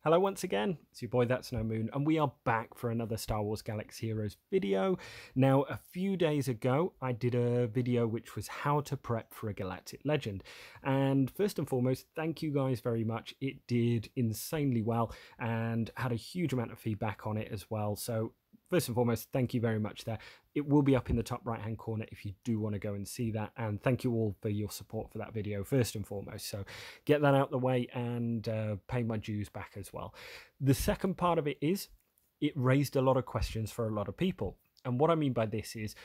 Hello once again, it's your boy That's No Moon, and we are back for another Star Wars Galaxy Heroes video. Now, a few days ago, I did a video which was how to prep for a Galactic Legend. And first and foremost, thank you guys very much. It did insanely well and had a huge amount of feedback on it as well. So first and foremost, thank you very much there. It will be up in the top right hand corner if you do want to go and see that, and thank you all for your support for that video first and foremost. So get that out the way and pay my dues back as well. The second part of it is it raised a lot of questions for a lot of people, and what I mean by this is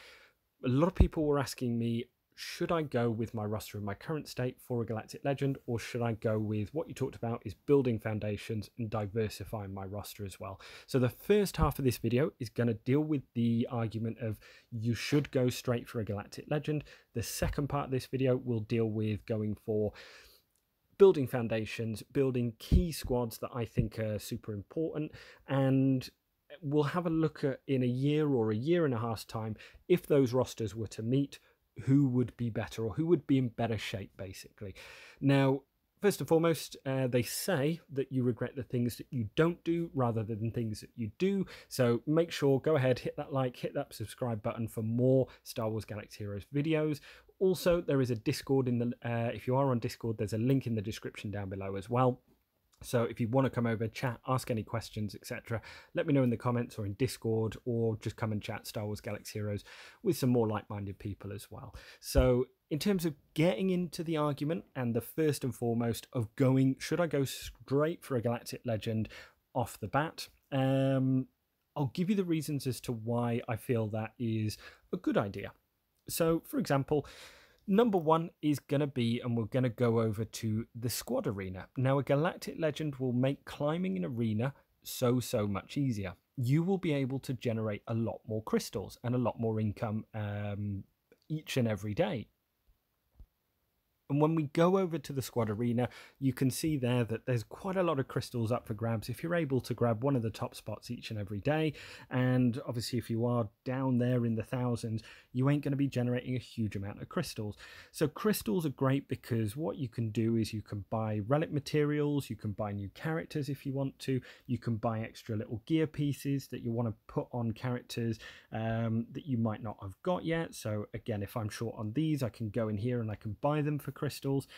a lot of people were asking me, should I go with my roster in my current state for a Galactic Legend, or should I go with what you talked about is building foundations and diversifying my roster as well? So the first half of this video is going to deal with the argument of you should go straight for a Galactic Legend. The second part of this video will deal with going for building foundations, building key squads that I think are super important, and we'll have a look at in a year or a year and a half's time, if those rosters were to meet, who would be better or who would be in better shape, basically. Now, first and foremost, they say that you regret the things that you don't do rather than things that you do. So make sure, go ahead, hit that like, hit that subscribe button for more Star Wars Galaxy Heroes videos. Also, there is a Discord in the, if you are on Discord, there's a link in the description down below as well. So if you want to come over, chat, ask any questions, etc., let me know in the comments or in Discord, or just come and chat Star Wars Galaxy Heroes with some more like-minded people as well. So in terms of getting into the argument, and the first and foremost of going, should I go straight for a Galactic Legend off the bat? I'll give you the reasons as to why I feel that is a good idea. So, for example, number one is going to be, and we're going to go over to the squad arena. Now, a Galactic Legend will make climbing an arena so much easier. You will be able to generate a lot more crystals and a lot more income each and every day. And when we go over to the squad arena, you can see there that there's quite a lot of crystals up for grabs if you're able to grab one of the top spots each and every day. And obviously, if you are down there in the thousands, you ain't going to be generating a huge amount of crystals. So crystals are great because what you can do is you can buy relic materials, you can buy new characters if you want to, you can buy extra little gear pieces that you want to put on characters that you might not have got yet. So again, if I'm short on these, I can go in here and I can buy them for crystals.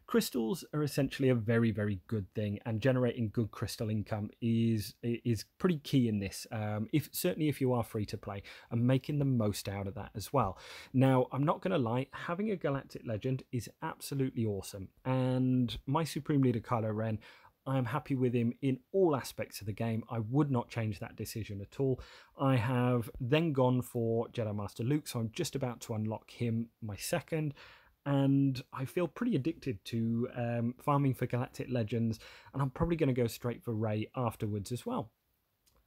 Crystals are essentially a very good thing, and generating good crystal income is pretty key in this, certainly if you are free to play, and making the most out of that as well. Now, I'm not going to lie, having a Galactic Legend is absolutely awesome, and my Supreme Leader Kylo Ren, I am happy with him in all aspects of the game. I would not change that decision at all. I have then gone for Jedi Master Luke, so I'm just about to unlock him, my second, and I feel pretty addicted to farming for Galactic Legends, and I'm probably going to go straight for Rey afterwards as well.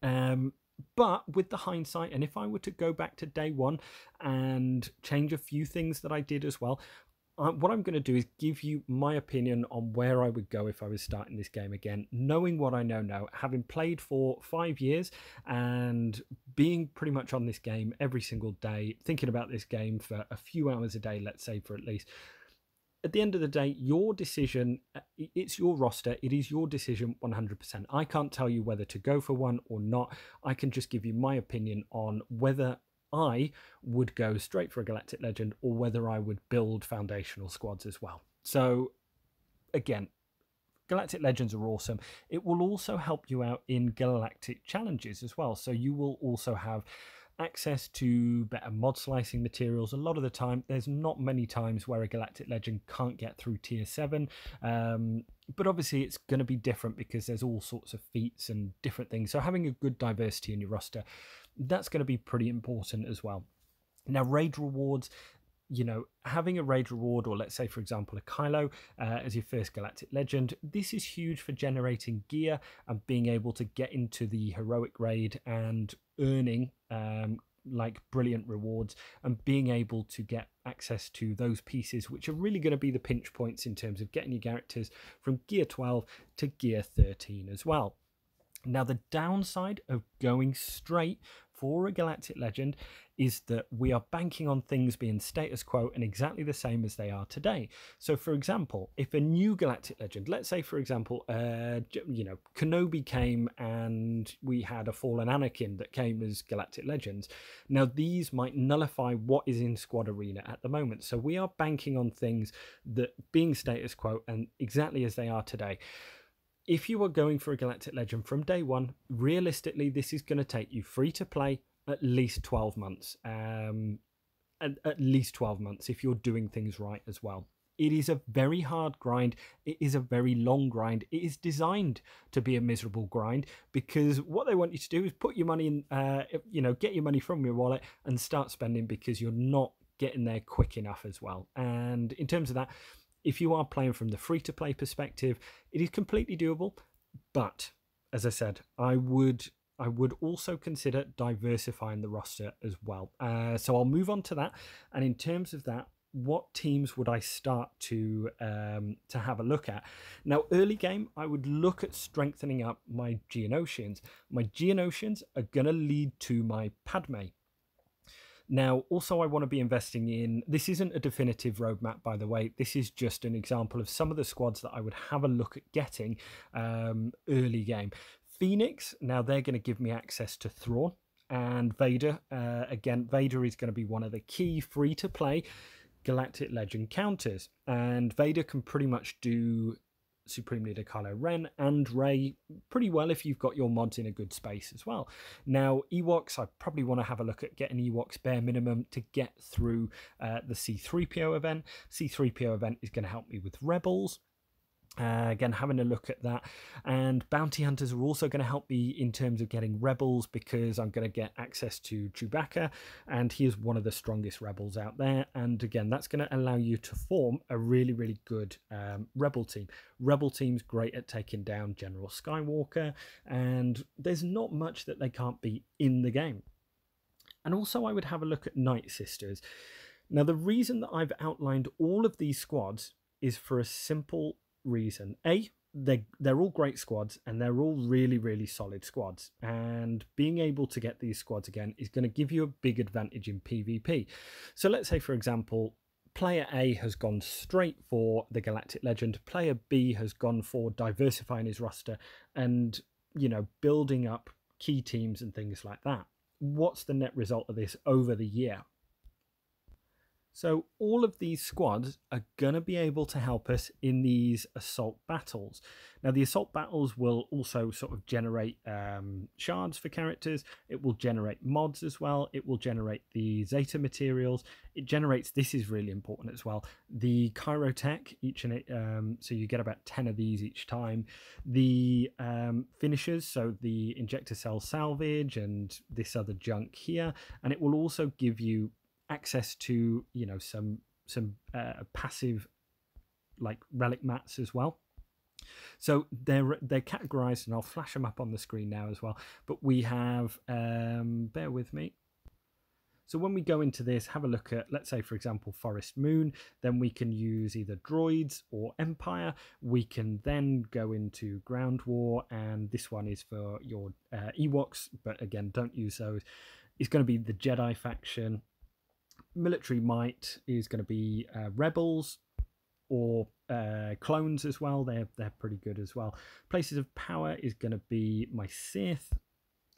But with the hindsight, and if I were to go back to day one and change a few things that I did as well, what I'm going to do is give you my opinion on where I would go if I was starting this game again, knowing what I know now, having played for 5 years and being pretty much on this game every single day, thinking about this game for a few hours a day, let's say, for at least. At the end of the day, your decision, it's your roster, it is your decision 100%. I can't tell you whether to go for one or not. I can just give you my opinion on whether I would go straight for a Galactic Legend or whether I would build foundational squads as well. So again, Galactic Legends are awesome. It will also help you out in galactic challenges as well. So you will also have access to better mod slicing materials. A lot of the time, there's not many times where a Galactic Legend can't get through tier 7. But obviously it's going to be different because there's all sorts of feats and different things. So having a good diversity in your roster, that's going to be pretty important as well. Now, raid rewards, you know, having a raid reward, or let's say, for example, a Kylo as your first Galactic Legend, this is huge for generating gear and being able to get into the heroic raid and earning like brilliant rewards and being able to get access to those pieces, which are really going to be the pinch points in terms of getting your characters from gear 12 to gear 13 as well. Now, the downside of going straight for a Galactic Legend is that we are banking on things being status quo and exactly the same as they are today. So, for example, if a new Galactic Legend, let's say, for example, Kenobi came and we had a Fallen Anakin that came as Galactic Legends. Now, these might nullify what is in Squad Arena at the moment. So we are banking on things that being status quo and exactly as they are today. If you are going for a Galactic Legend from day one, realistically, this is going to take you free to play at least 12 months. At least 12 months if you're doing things right as well. It is a very hard grind. It is a very long grind. It is designed to be a miserable grind because what they want you to do is put your money in, get your money from your wallet and start spending because you're not getting there quick enough as well. And in terms of that, if you are playing from the free-to-play perspective, it is completely doable. But as I said, I would also consider diversifying the roster as well. So I'll move on to that. And in terms of that, what teams would I start to have a look at? Now, early game, I would look at strengthening up my Geonosians. My Geonosians are going to lead to my Padme. Now, also, I want to be investing in, this isn't a definitive roadmap, by the way. This is just an example of some of the squads that I would have a look at getting early game. Phoenix, now they're going to give me access to Thrawn and Vader. Again, Vader is going to be one of the key free-to-play Galactic Legend counters. And Vader can pretty much do Supreme Leader Kylo Ren and Rey pretty well if you've got your mods in a good space as well. Now, Ewoks, I probably want to have a look at getting Ewoks bare minimum to get through the C-3PO event. C-3PO event is going to help me with Rebels. Again, having a look at that. And Bounty Hunters are also going to help me in terms of getting Rebels because I'm going to get access to Chewbacca and he is one of the strongest Rebels out there. And again, that's going to allow you to form a really, really good Rebel team. Rebel team's great at taking down General Skywalker and there's not much that they can't be in the game. And also I would have a look at Night Sisters. Now, the reason that I've outlined all of these squads is for a simple reason. They're all great squads and they're all really, really solid squads, and being able to get these squads again is going to give you a big advantage in PvP. So let's say, for example, player A has gone straight for the Galactic Legend, player B has gone for diversifying his roster and, building up key teams and things like that. What's the net result of this over the year? So all of these squads are going to be able to help us in these assault battles. Now, the assault battles will also sort of generate shards for characters. It will generate mods as well. It will generate the Zeta materials. It generates, this is really important as well, the Chirotech, so you get about 10 of these each time. The finishers, so the injector cell salvage and this other junk here. And it will also give you access to some passive like relic mats as well. So they're categorized, and I'll flash them up on the screen now as well. But we have bear with me. So when we go into this, have a look at, let's say, for example, Forest Moon, then we can use either droids or Empire. We can then go into Ground War, and this one is for your Ewoks, but again, don't use those. It's going to be the Jedi faction. Military might is going to be Rebels or clones as well. They're pretty good as well. Places of power is going to be my Sith.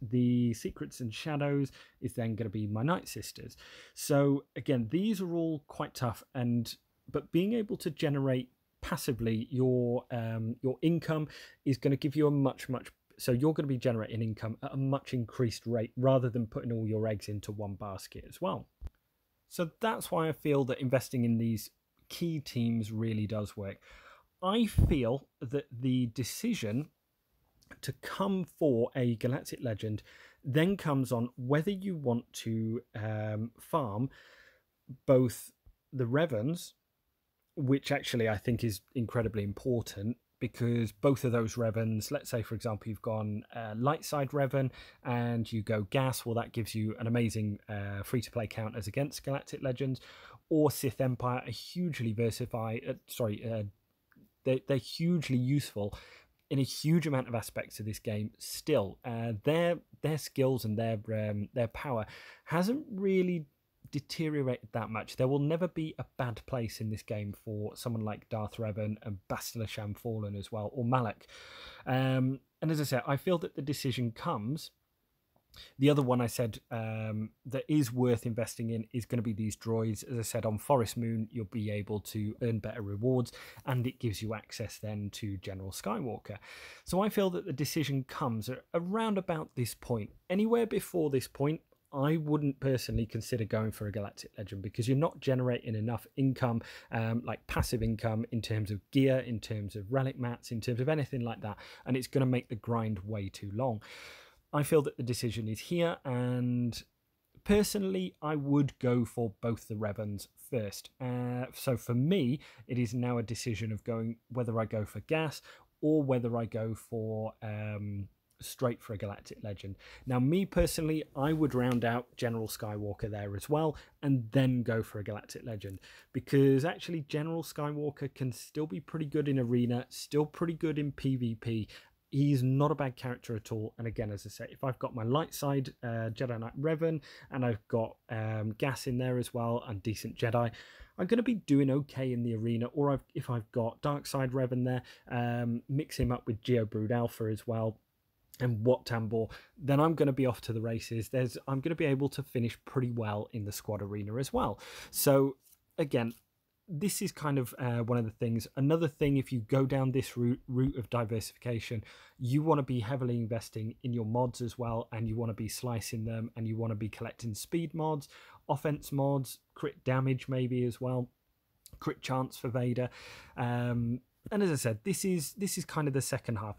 The secrets and shadows is then going to be my Night Sisters. So again, these are all quite tough, but being able to generate passively your income is going to give you a much so you're going to be generating income at a much increased rate rather than putting all your eggs into one basket as well. So that's why I feel that investing in these key teams really does work. I feel that the decision to come for a Galactic Legend then comes on whether you want to farm both the Revans, which actually I think is incredibly important, because both of those Revans, let's say, for example, you've gone light side Revan and you go gas, well, that gives you an amazing free-to-play counters against Galactic Legends, or Sith Empire are hugely they're hugely useful in a huge amount of aspects of this game still. Their skills and their power hasn't really deteriorated that much. There will never be a bad place in this game for someone like Darth Revan and Bastila Sham Fallen as well, or Malak. And as I said, I feel that the decision comes. The other one I said that is worth investing in is going to be these droids. As I said, on Forest Moon, you'll be able to earn better rewards, and it gives you access then to General Skywalker. So I feel that the decision comes around about this point. Anywhere before this point, I wouldn't personally consider going for a Galactic Legend, because you're not generating enough income, like passive income, in terms of gear, in terms of relic mats, in terms of anything like that, and it's going to make the grind way too long. I feel that the decision is here, and personally, I would go for both the Revans first. So for me, it is now a decision of going whether I go for gas or whether I go for straight for a Galactic Legend. Now, me personally, I would round out General Skywalker there as well, and then go for a Galactic Legend, because actually General Skywalker can still be pretty good in Arena, still pretty good in PvP. He's not a bad character at all. And again, as I say, if I've got my light side Jedi Knight Revan, and I've got gas in there as well, and decent Jedi, I'm going to be doing okay in the arena. Or if I've got dark side Revan there, mix him up with Geo Brood Alpha as well, and Wat Tambor, then I'm going to be off to the races. I'm going to be able to finish pretty well in the squad arena as well. So again, this is kind of one of the things. Another thing, if you go down this route of diversification, you want to be heavily investing in your mods as well, and you want to be slicing them, and you want to be collecting speed mods, offense mods, crit damage maybe as well, crit chance for Vader. And as I said, this is kind of the second half.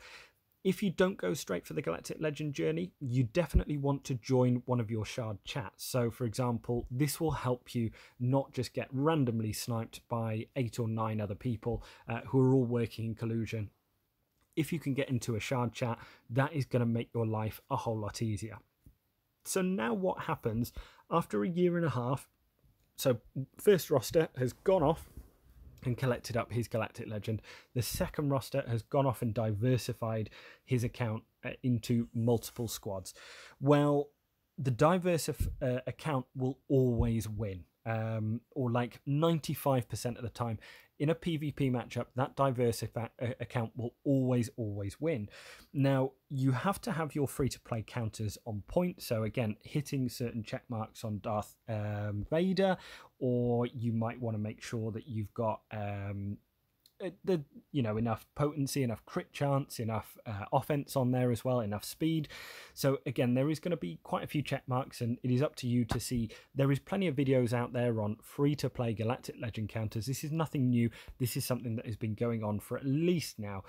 If you don't go straight for the Galactic Legend journey, you definitely want to join one of your shard chats. So, for example, this will help you not just get randomly sniped by 8 or 9 other people who are all working in collusion. If you can get into a shard chat, that is going to make your life a whole lot easier. So now what happens after a year and a half? So first roster has gone off and collected up his Galactic Legend. The second roster has gone off and diversified his account into multiple squads. Well, the diverse account will always win, or like 95% of the time. In a PvP matchup, that diverse account will always win. Now, you have to have your free-to-play counters on point. So again, hitting certain check marks on Darth Vader, or you might want to make sure that you've got enough potency, enough crit chance, enough offense on there as well, enough speed. So again, there is going to be quite a few check marks, and it is up to you to see. There is plenty of videos out there on free to play Galactic Legend counters. This is nothing new. This is something that has been going on for at least now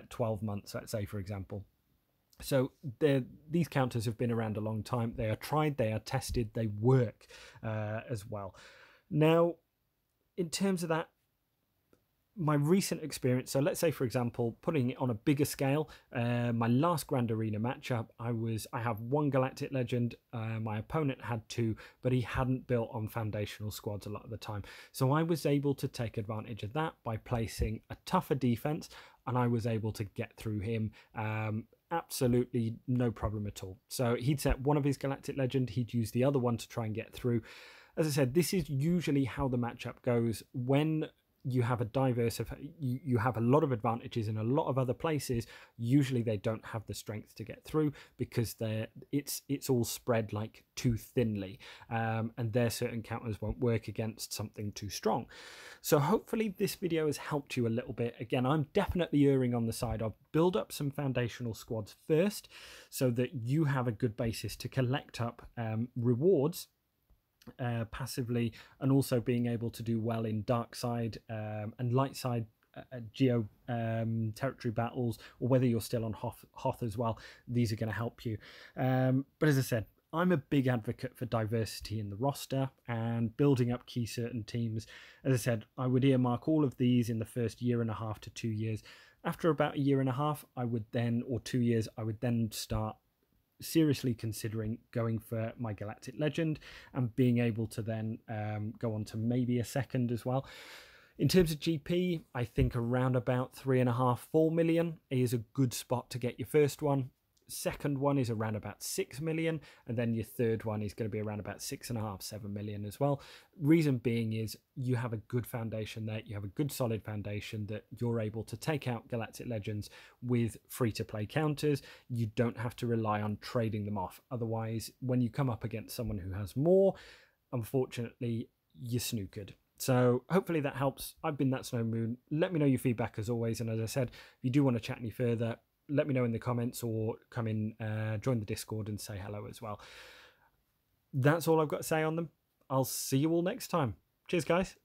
12 months, let's say, for example. So these counters have been around a long time. They are tried, they are tested, they work as well. Now, in terms of that, my recent experience, so let's say, for example, putting it on a bigger scale, my last Grand Arena matchup, I have 1 Galactic Legend, my opponent had 2, but he hadn't built on foundational squads a lot of the time. So I was able to take advantage of that by placing a tougher defense, and I was able to get through him absolutely no problem at all. So he'd set one of his Galactic Legend, he'd use the other one to try and get through. As I said, this is usually how the matchup goes. When you have a diverse, you have a lot of advantages in a lot of other places. Usually they don't have the strength to get through, because it's all spread like too thinly, and their certain counters won't work against something too strong. So hopefully this video has helped you a little bit. Again, I'm definitely erring on the side of build up some foundational squads first, so that you have a good basis to collect up rewards passively, and also being able to do well in dark side and light side geo territory battles, or whether you're still on Hoth as well. These are going to help you, but as I said, I'm a big advocate for diversity in the roster and building up key certain teams. As I said, I would earmark all of these in the first 1.5 to 2 years. After about 1.5 years, I would then, or 2 years, I would then start seriously considering going for my Galactic Legend, and being able to then go on to maybe a second as well. In terms of GP, I think around about 3.5, 4 million is a good spot to get your first one. Second one is around about 6 million, and then your third one is going to be around about 6.5, 7 million as well. Reason being is you have a good foundation there, you have a good solid foundation that you're able to take out Galactic Legends with free-to-play counters. You don't have to rely on trading them off. Otherwise, when you come up against someone who has more, unfortunately, you're snookered. So hopefully that helps. I've been That Snow Moon. Let me know your feedback as always. And as I said, if you do want to chat any further, let me know in the comments or come in, join the Discord and say hello as well. That's all I've got to say on them. I'll see you all next time. Cheers, guys.